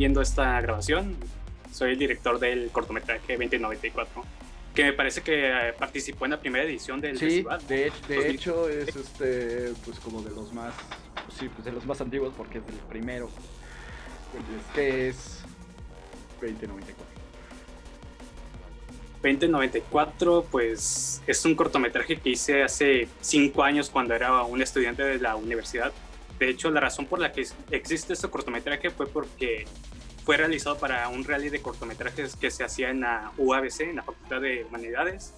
viendo esta grabación. Soy el director del cortometraje 2094, que me parece que participó en la primera edición del Sí, festival. de hecho es pues como de los más, sí, pues de los más antiguos porque es el primero. Este es 2094. 2094, pues es un cortometraje que hice hace 5 años cuando era un estudiante de la universidad. De hecho, la razón por la que existe este cortometraje fue porque fue realizado para un rally de cortometrajes que se hacía en la UABC, en la Facultad de Humanidades,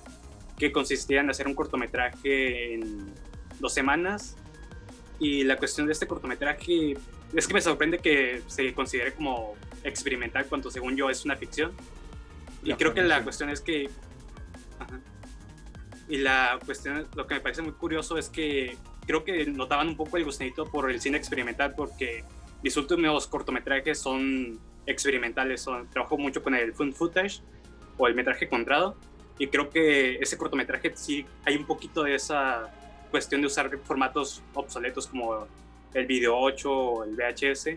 que consistía en hacer un cortometraje en 2 semanas. Y la cuestión de este cortometraje es que me sorprende que se considere como experimental cuando según yo es una ficción. Y creo que la cuestión es que... Ajá. Y la cuestión, lo que me parece muy curioso es que creo que notaban un poco el gusanito por el cine experimental, porque mis últimos cortometrajes son experimentales. Trabajo mucho con el found footage o el metraje encontrado, y creo que ese cortometraje sí hay un poquito de esa cuestión de usar formatos obsoletos como el Video 8 o el VHS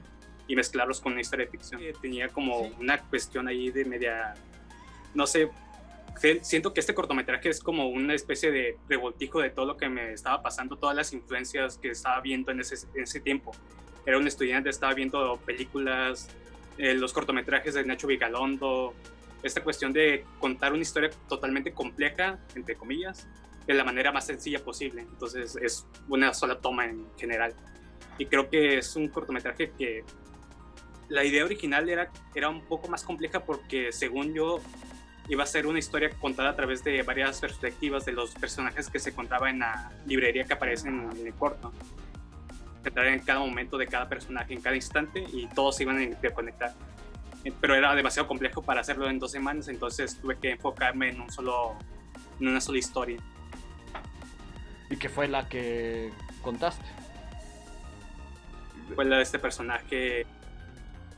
y mezclarlos con una historia de ficción. Tenía como una cuestión ahí de media... No sé, siento que este cortometraje es como una especie de revoltijo de todo lo que me estaba pasando, todas las influencias que estaba viendo en ese tiempo. Era un estudiante, estaba viendo películas, los cortometrajes de Nacho Vigalondo, esta cuestión de contar una historia totalmente compleja, entre comillas, de la manera más sencilla posible. Entonces es una sola toma en general. Y creo que es un cortometraje que la idea original era un poco más compleja porque, según yo, iba a ser una historia contada a través de varias perspectivas de los personajes que se encontraba en la librería que aparecen en el corto. Entrar en cada momento de cada personaje, en cada instante, y todos se iban a interconectar. Pero era demasiado complejo para hacerlo en 2 semanas, entonces tuve que enfocarme en una sola historia. ¿Y qué fue la que contaste? Fue la de este personaje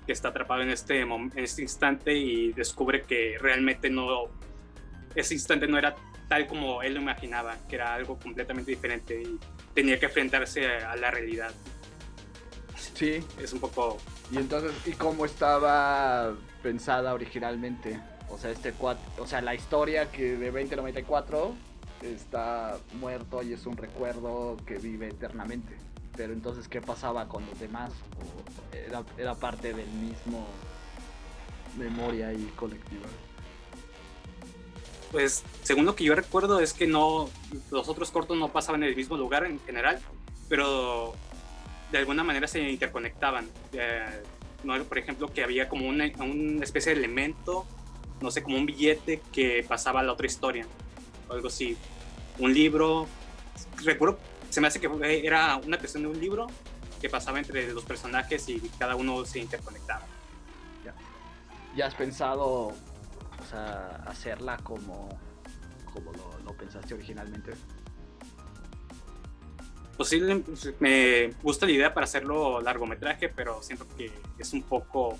que está atrapado en este instante y descubre que realmente ese instante no era tal como él lo imaginaba, que era algo completamente diferente y tenía que enfrentarse a la realidad. Sí. Es un poco... Y entonces, ¿y cómo estaba pensada originalmente? O sea, la historia que de 2094 está muerto y es un recuerdo que vive eternamente. Pero entonces, ¿qué pasaba con los demás? ¿O era parte del mismo memoria y colectiva? Pues, según lo que yo recuerdo, es que los otros cortos no pasaban en el mismo lugar en general, pero de alguna manera se interconectaban. No, por ejemplo, que había como una especie de elemento, no sé, como un billete que pasaba a la otra historia, o algo así. Un libro, recuerdo, se me hace que era una cuestión de un libro que pasaba entre los personajes y cada uno se interconectaba. ¿Ya has pensado, o sea, hacerla como lo pensaste originalmente? Pues sí, me gusta la idea para hacerlo largometraje, pero siento que es un poco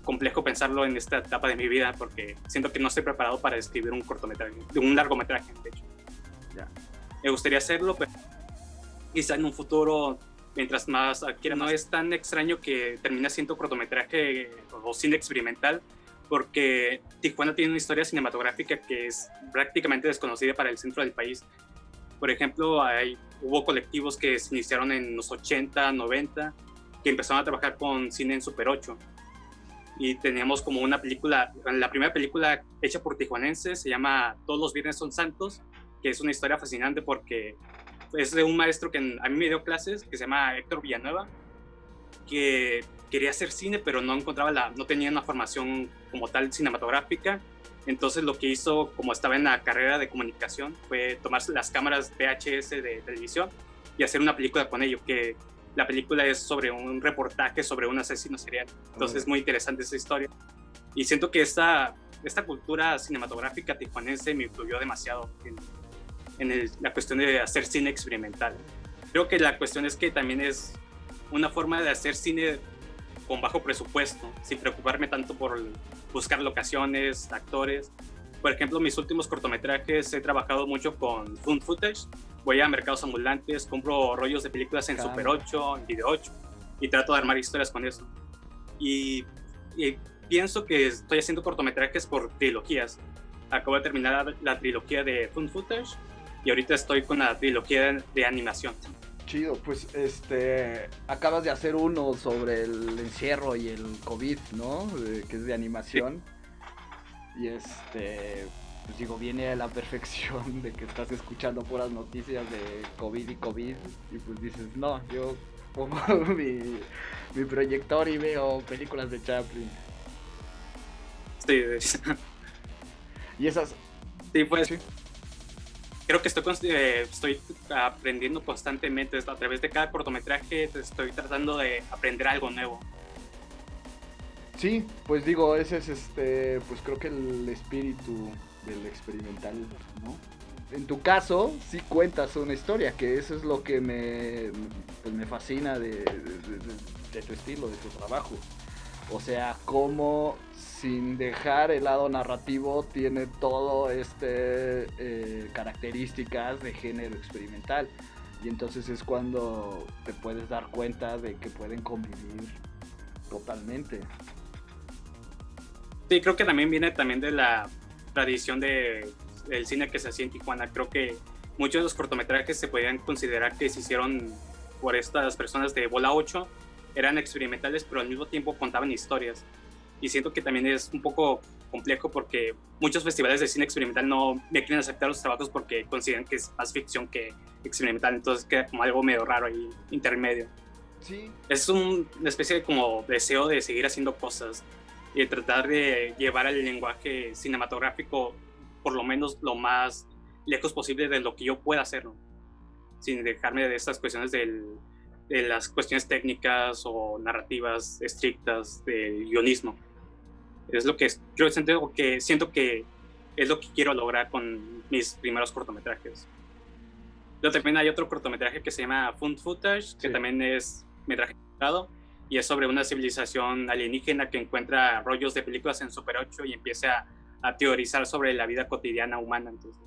complejo pensarlo en esta etapa de mi vida porque siento que no estoy preparado para escribir un cortometraje, un largometraje, de hecho. Ya. Me gustaría hacerlo, pero quizá en un futuro, mientras más adquiera, no es tan extraño que termine siendo cortometraje o cine experimental, porque Tijuana tiene una historia cinematográfica que es prácticamente desconocida para el centro del país. Por ejemplo, hubo colectivos que se iniciaron en los 80, 90, que empezaron a trabajar con cine en Super 8. Y teníamos como una película, la primera película hecha por tijuanenses, se llama Todos los viernes son santos, que es una historia fascinante porque es de un maestro que a mí me dio clases, que se llama Héctor Villanueva, que quería hacer cine, pero no tenía una formación como tal cinematográfica. Entonces lo que hizo, como estaba en la carrera de comunicación, fue tomarse las cámaras VHS de televisión y hacer una película con ello, que la película es sobre un reportaje sobre un asesino serial. Entonces es muy interesante esa historia. Y siento que esta cultura cinematográfica tijuanense me influyó demasiado en la cuestión de hacer cine experimental. Creo que la cuestión es que también es una forma de hacer cine con bajo presupuesto, sin preocuparme tanto por buscar locaciones, actores. Por ejemplo, mis últimos cortometrajes he trabajado mucho con found footage. Voy a mercados ambulantes, compro rollos de películas en Super 8, en Video 8 y trato de armar historias con eso. Y pienso que estoy haciendo cortometrajes por trilogías. Acabo de terminar la trilogía de Found Footage y ahorita estoy con la trilogía de animación. Chido, pues acabas de hacer uno sobre el encierro y el COVID, ¿no? Que es de animación. Sí. Y pues digo, viene a la perfección de que estás escuchando puras noticias de COVID y pues dices, no, yo pongo mi proyector y veo películas de Chaplin. Sí. Y esas... Sí, pues... Sí. Creo que estoy aprendiendo constantemente. A través de cada cortometraje estoy tratando de aprender algo nuevo. Sí, pues digo, ese es pues creo que el espíritu del experimental, ¿no? En tu caso, sí cuentas una historia, que eso es lo que me fascina de tu estilo, de tu trabajo. O sea, cómo sin dejar el lado narrativo tiene todo características de género experimental. Y entonces es cuando te puedes dar cuenta de que pueden convivir totalmente. Sí, creo que también viene de la tradición del cine que se hacía en Tijuana. Creo que muchos de los cortometrajes se podían considerar que se hicieron por estas personas de Bola 8. Eran experimentales, pero al mismo tiempo contaban historias. Y siento que también es un poco complejo porque muchos festivales de cine experimental no me quieren aceptar los trabajos porque consideran que es más ficción que experimental. Entonces queda como algo medio raro ahí, intermedio. Sí. Es una especie de como deseo de seguir haciendo cosas y de tratar de llevar el lenguaje cinematográfico por lo menos lo más lejos posible de lo que yo pueda hacerlo, sin dejarme de estas cuestiones de las cuestiones técnicas o narrativas estrictas del guionismo. Es lo que yo siento que es lo que quiero lograr con mis primeros cortometrajes. Luego también hay otro cortometraje que se llama Found Footage, que también es metraje animado y es sobre una civilización alienígena que encuentra rollos de películas en Super 8 y empieza a teorizar sobre la vida cotidiana humana. Entonces,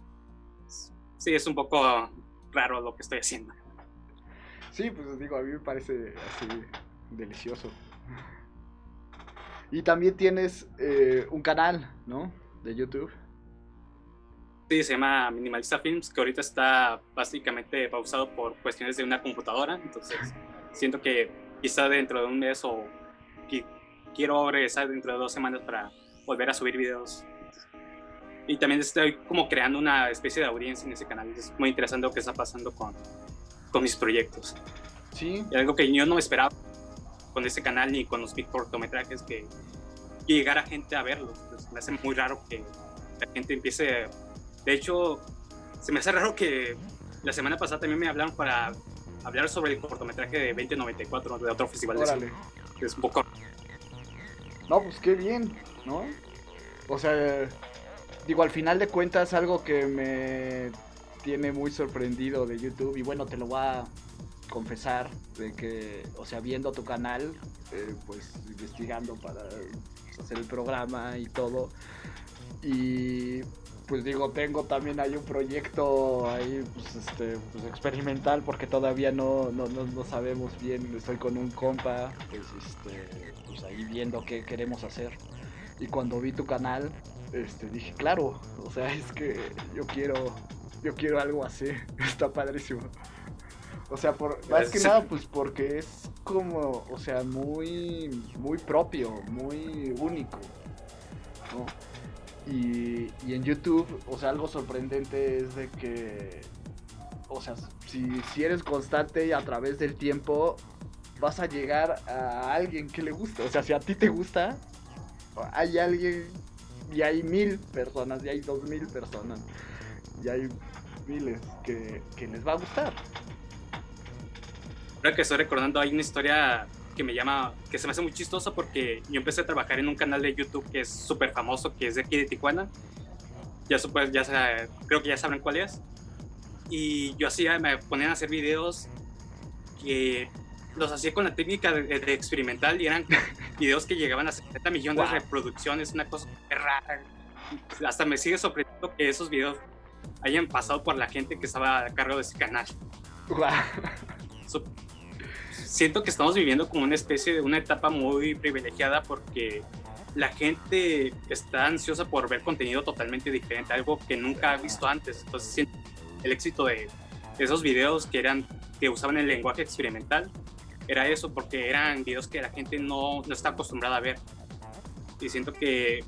sí, es un poco raro lo que estoy haciendo. Sí, pues digo, a mí me parece así delicioso. Y también tienes un canal, ¿no? De YouTube. Sí, se llama Minimalista Films, que ahorita está básicamente pausado por cuestiones de una computadora. Entonces, siento que quizá dentro de un mes o quiero regresar dentro de 2 semanas para volver a subir videos. Y también estoy como creando una especie de audiencia en ese canal. Es muy interesante lo que está pasando con mis proyectos. Sí. Y algo que yo no esperaba con este canal ni con los cortometrajes, que llegara gente a verlos. Pues me hace muy raro que la gente empiece. De hecho, se me hace raro que la semana pasada también me hablaron para hablar sobre el cortometraje de 2094 de otro festival de cine. Es un poco... No, pues qué bien, ¿no? O sea, digo, al final de cuentas algo que me tiene muy sorprendido de YouTube, y bueno, te lo voy a confesar, de que, o sea, viendo tu canal, pues investigando para hacer el programa y todo, y pues digo, tengo también ahí un proyecto ahí, pues experimental, porque todavía no sabemos bien. Estoy con un compa, pues ahí viendo qué queremos hacer. Y cuando vi tu canal, dije, claro, o sea, es que yo quiero algo así. Está padrísimo. O sea, más que nada, pues porque es como, o sea, muy propio, muy único, ¿no? Y en YouTube, o sea, algo sorprendente es de que, o sea, si eres constante y a través del tiempo vas a llegar a alguien que le gusta. O sea, si a ti te gusta, hay alguien, y hay 1000 personas, y hay 2000 personas, y hay miles que les va a gustar. Ahora que estoy recordando, hay una historia que se me hace muy chistosa, porque yo empecé a trabajar en un canal de YouTube que es súper famoso, que es de aquí de Tijuana. Creo que ya sabrán cuál es. Y me ponían a hacer videos que los hacía con la técnica de experimental, y eran videos que llegaban a 70 millones de reproducciones, una cosa rara. Hasta me sigue sorprendiendo que esos videos hayan pasado por la gente que estaba a cargo de ese canal. Siento que estamos viviendo como una especie de una etapa muy privilegiada, porque la gente está ansiosa por ver contenido totalmente diferente, algo que nunca ha visto antes. Entonces, el éxito de esos videos que usaban el lenguaje experimental era eso, porque eran videos que la gente no está acostumbrada a ver. Y siento que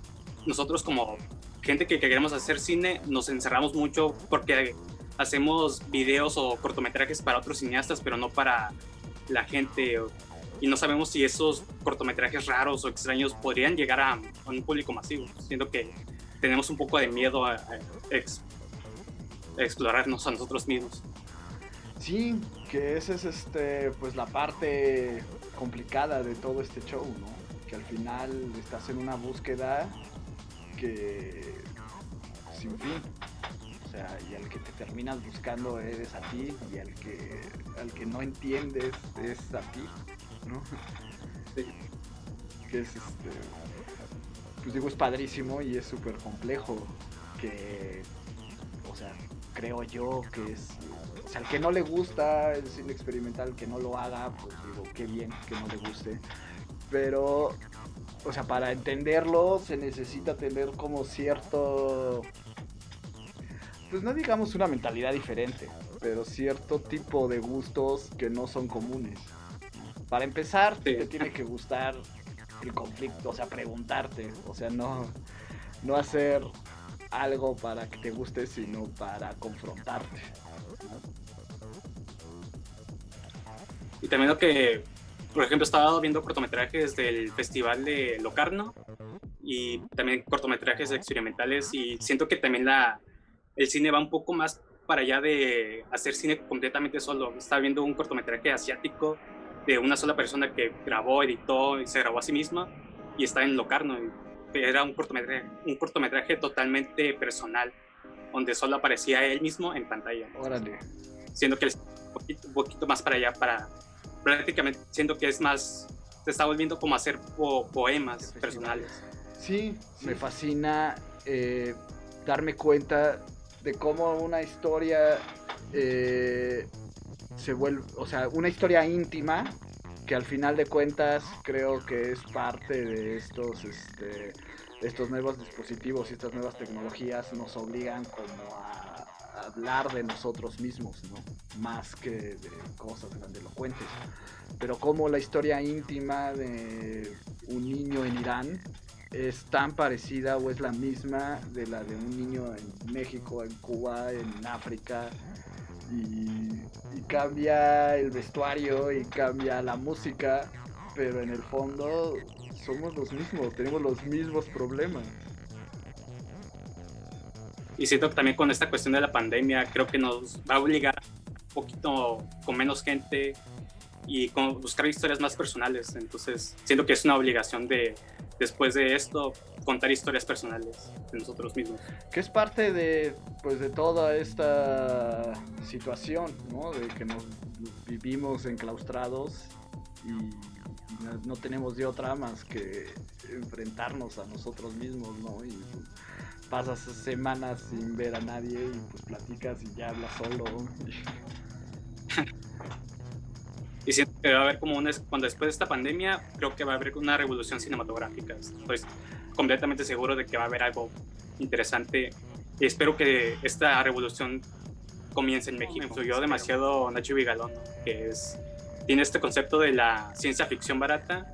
nosotros como gente que queremos hacer cine nos encerramos mucho porque hacemos videos o cortometrajes para otros cineastas, pero no para la gente, y no sabemos si esos cortometrajes raros o extraños podrían llegar a un público masivo. Siento que tenemos un poco de miedo a explorarnos a nosotros mismos. Sí, que esa es pues la parte complicada de todo este show, ¿no? Que al final estás en una búsqueda que sin fin. O sea, y al que te terminas buscando eres a ti, y al que no entiendes es a ti, ¿no? Sí. Que es pues digo, es padrísimo y es súper complejo. Que, o sea, creo yo que es, o sea, al que no le gusta el cine experimental, que no lo haga, pues digo, qué bien que no le guste. Pero, o sea, para entenderlo se necesita tener como cierto, pues no digamos una mentalidad diferente, pero cierto tipo de gustos que no son comunes. Para empezar, Sí. te tiene que gustar el conflicto, o sea, preguntarte, o sea, no hacer algo para que te guste, sino para confrontarte. Y también lo que, por ejemplo, estaba viendo cortometrajes del Festival de Locarno y también cortometrajes experimentales, y siento que también el cine va un poco más para allá de hacer cine completamente solo. Estaba viendo un cortometraje asiático de una sola persona que grabó, editó y se grabó a sí misma, y está en Locarno. Era un cortometraje totalmente personal, donde solo aparecía él mismo en pantalla. Órale. Siendo que un poquito más para allá, prácticamente siento que es más, se está volviendo como a hacer poemas personales. Sí, me fascina darme cuenta de cómo una historia se vuelve, o sea, una historia íntima, que al final de cuentas creo que es parte de estos nuevos dispositivos y estas nuevas tecnologías nos obligan como a hablar de nosotros mismos, ¿no? Más que de cosas grandilocuentes. Pero como la historia íntima de un niño en Irán es tan parecida o es la misma de la de un niño en México, en Cuba, en África, y cambia el vestuario y cambia la música, pero en el fondo somos los mismos, tenemos los mismos problemas. Y siento que también con esta cuestión de la pandemia creo que nos va a obligar un poquito con menos gente y con buscar historias más personales. Entonces siento que es una obligación de, después de esto, contar historias personales de nosotros mismos. Que es parte de, pues, de toda esta situación, ¿no? De que nos vivimos enclaustrados y no tenemos de otra más que enfrentarnos a nosotros mismos, ¿no? Y pasas semanas sin ver a nadie y pues platicas y ya hablas solo. Y siento que va a haber como cuando después de esta pandemia, creo que va a haber una revolución cinematográfica. Estoy completamente seguro de que va a haber algo interesante, y espero que esta revolución comience en México. Me influyó demasiado Nacho Vigalondo, que tiene este concepto de la ciencia ficción barata,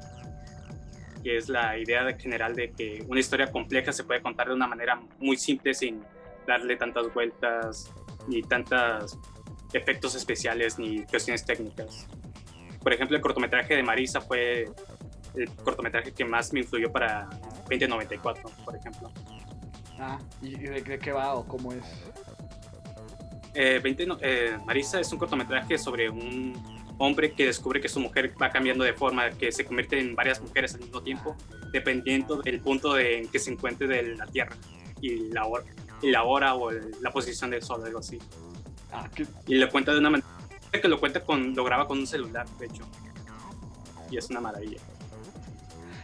que es la idea general de que una historia compleja se puede contar de una manera muy simple sin darle tantas vueltas ni tantos efectos especiales ni cuestiones técnicas. Por ejemplo, el cortometraje de Marisa fue el cortometraje que más me influyó para 2094, por ejemplo. ¿Y de qué va o cómo es? Marisa es un cortometraje sobre un hombre que descubre que su mujer va cambiando de forma, que se convierte en varias mujeres al mismo tiempo, dependiendo del punto en que se encuentre de la Tierra y la hora o la posición del sol, algo así. Y lo cuenta de una manera que lo graba con un celular, de hecho, y es una maravilla.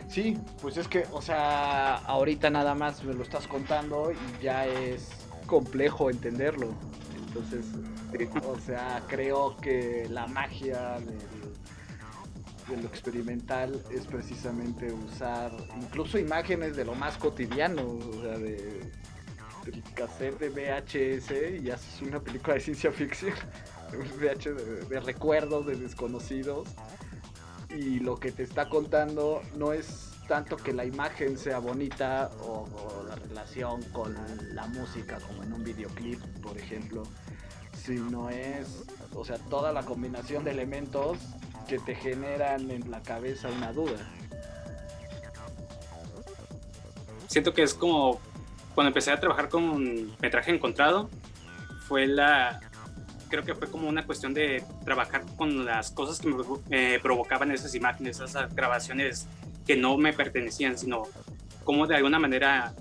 Sí, pues es que, o sea, ahorita nada más me lo estás contando y ya es complejo entenderlo. Entonces, o sea, creo que la magia de lo experimental es precisamente usar incluso imágenes de lo más cotidiano, o sea, del cassette de VHS y haces una película de ciencia ficción, un VHS de recuerdos de desconocidos, y lo que te está contando no es tanto que la imagen sea bonita o la relación con la música como en un videoclip, por ejemplo, sino es, o sea, toda la combinación de elementos que te generan en la cabeza una duda. Siento que es como cuando empecé a trabajar con metraje encontrado, creo que fue como una cuestión de trabajar con las cosas que me provocaban esas imágenes, esas grabaciones que no me pertenecían, sino como de alguna manera,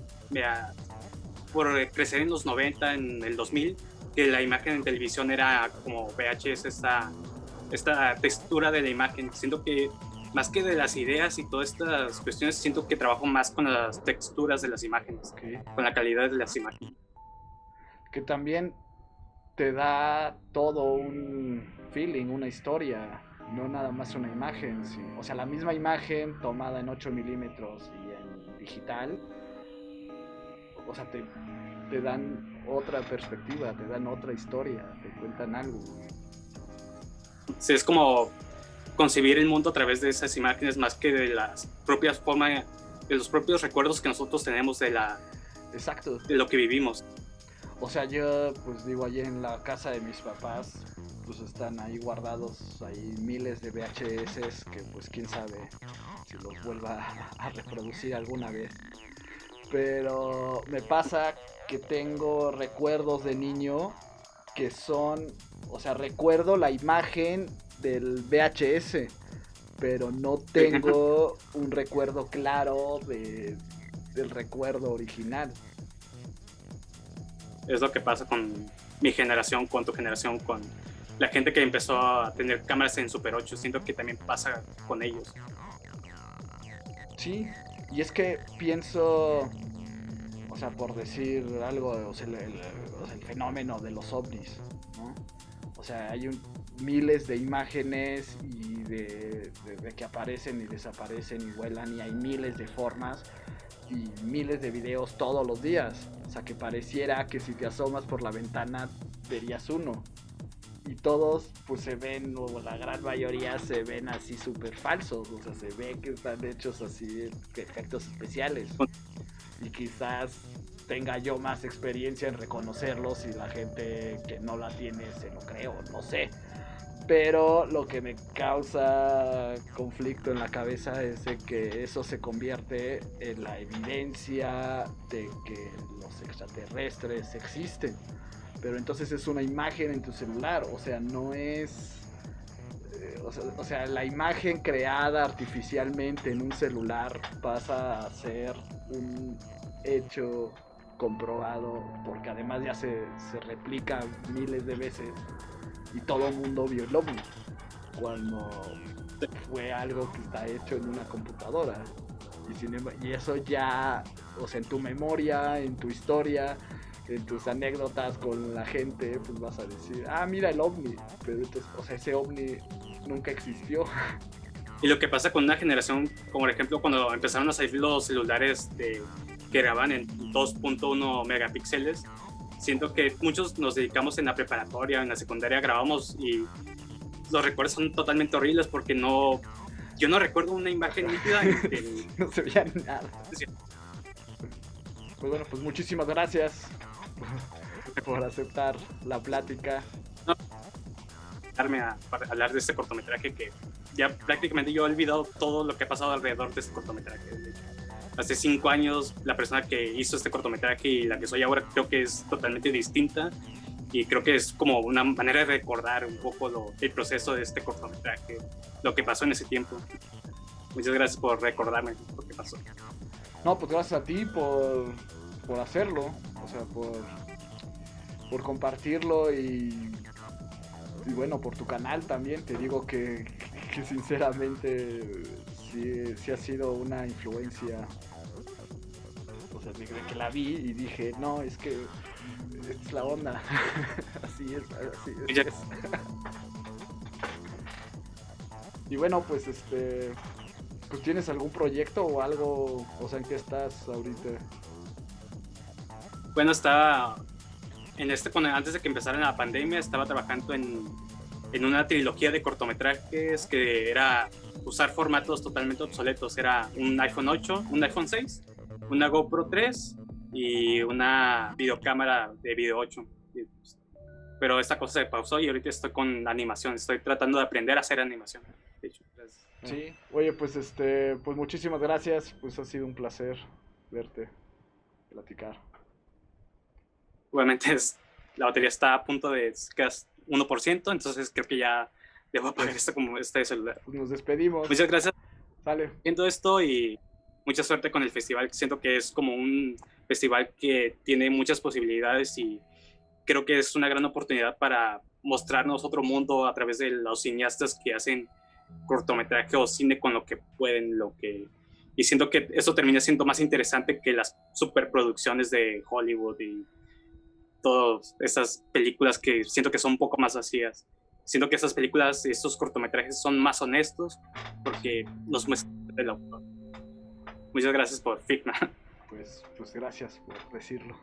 por crecer en los 90, en el 2000, que la imagen en televisión era como VHS, esta textura de la imagen. Siento que más que de las ideas y todas estas cuestiones, siento que trabajo más con las texturas de las imágenes, Okay. con la calidad de las imágenes. Que también te da todo un feeling, una historia, no nada más una imagen, sí. O sea, la misma imagen tomada en 8 milímetros y en digital, o sea, te dan otra perspectiva, te dan otra historia, te cuentan algo. Sí, es como concebir el mundo a través de esas imágenes más que de las propias formas, de los propios recuerdos que nosotros tenemos Exacto. de lo que vivimos. O sea, yo pues digo, allí en la casa de mis papás pues están ahí guardados, hay miles de VHS que pues quién sabe si los vuelva a reproducir alguna vez. Pero me pasa que tengo recuerdos de niño que son, o sea, recuerdo la imagen del VHS, pero no tengo un recuerdo claro del recuerdo original. Es lo que pasa con mi generación, con tu generación, con la gente que empezó a tener cámaras en Super 8. Siento que también pasa con ellos. Sí, y es que pienso, o sea, por decir algo, o sea, el fenómeno de los ovnis, ¿no? O sea, hay miles de imágenes y de que aparecen y desaparecen y vuelan, y hay miles de formas y miles de videos todos los días. O sea, que pareciera que si te asomas por la ventana verías uno. Y todos pues se ven, o la gran mayoría se ven así súper falsos. O sea, se ve que están hechos así, efectos especiales. Y quizás tenga yo más experiencia en reconocerlos y la gente que no la tiene se lo creo, no sé. Pero lo que me causa conflicto en la cabeza es de que eso se convierte en la evidencia de que los extraterrestres existen. Pero entonces es una imagen en tu celular, o sea, no es... O sea, la imagen creada artificialmente en un celular pasa a ser un hecho comprobado, porque además ya se replica miles de veces y todo el mundo vio el ovni, cuando fue algo que está hecho en una computadora. Y eso ya, o sea, en tu memoria, en tu historia, en tus anécdotas con la gente, pues vas a decir, ah, mira el ovni, pero entonces, o sea, ese ovni nunca existió. Y lo que pasa con una generación, como por ejemplo cuando empezaron a salir los celulares que graban en 2.1 megapíxeles, siento que muchos nos dedicamos en la preparatoria, en la secundaria, grabamos y los recuerdos son totalmente horribles porque yo no recuerdo una imagen nítida no se veía nada. Pues bueno, pues muchísimas gracias por aceptar la plática. Para hablar de este cortometraje que ya prácticamente yo he olvidado todo lo que ha pasado alrededor de este cortometraje. Hace 5 años la persona que hizo este cortometraje y la que soy ahora creo que es totalmente distinta, y creo que es como una manera de recordar un poco el proceso de este cortometraje, lo que pasó en ese tiempo. Muchas gracias por recordarme lo que pasó. No, pues gracias a ti por hacerlo, o sea, por compartirlo y bueno, por tu canal también. Te digo que sinceramente sí ha sido una influencia. O sea, que la vi y dije, no, es que es la onda. así es. Y bueno, pues pues ¿tienes algún proyecto o algo? O sea, ¿en qué estás ahorita? Bueno, estaba antes de que empezara la pandemia, estaba trabajando en una trilogía de cortometrajes que era usar formatos totalmente obsoletos. Era un iPhone 8, un iPhone 6, una GoPro 3 y una videocámara de video 8. Pero esta cosa se pausó y ahorita estoy con animación. Estoy tratando de aprender a hacer animación. De hecho, Sí, oye, pues pues muchísimas gracias. Pues ha sido un placer verte, platicar. obviamente la batería está a punto de quedar 1%, entonces creo que ya debo apagar esto como este celular. Pues nos despedimos. Muchas gracias Sale. por viendo esto y mucha suerte con el festival. Siento que es como un festival que tiene muchas posibilidades y creo que es una gran oportunidad para mostrarnos otro mundo a través de los cineastas que hacen cortometraje o cine con lo que pueden, y siento que eso termina siendo más interesante que las superproducciones de Hollywood y todas esas películas que siento que son un poco más vacías. Siento que esas películas, estos cortometrajes son más honestos porque los muestran del autor. Muchas gracias por Figma. Pues gracias por decirlo.